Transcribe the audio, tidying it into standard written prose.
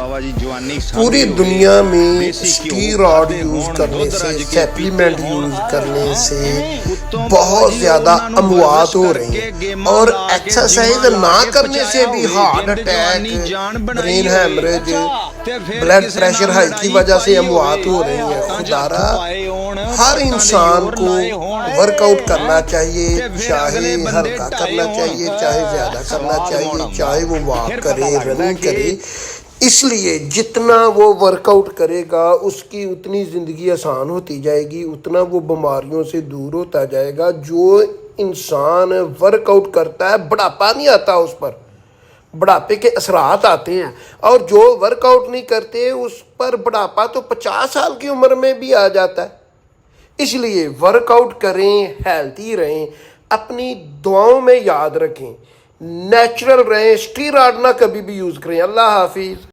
बाबा जी जवानी पूरी दुनिया में स्टीरॉयड यूज करने से, सप्लीमेंट यूज करने से बहुत ज़्यादा अमवात हो रही हैं और एक्सरसाइज ना करने से भी heart attack, brain haemorrhage, blood pressure high की वजह से अमवात हो रही है। खुदारा हर इंसान को वर्कआउट करना चाहिए, चाहे हल्का करना चाहिए, चाहे ज़्यादा करना चाहिए, चाहे वो वॉक करे, रनिंग करे। इसलिए जितना वो वर्कआउट करेगा उसकी उतनी ज़िंदगी आसान होती जाएगी, उतना वो बीमारियों से दूर होता जाएगा। जो इंसान वर्कआउट करता है बुढ़ापा नहीं आता उस पर, बुढ़ापे के असरात आते हैं। और जो वर्कआउट नहीं करते उस पर बुढ़ापा तो 50 साल की उम्र में भी आ जाता है। इसलिए वर्कआउट करें, हेल्थी रहें, अपनी दुआओं में याद रखें, नेचुरल रहें, स्टीरॉयड ना कभी भी यूज़ करें। अल्लाह हाफिज़।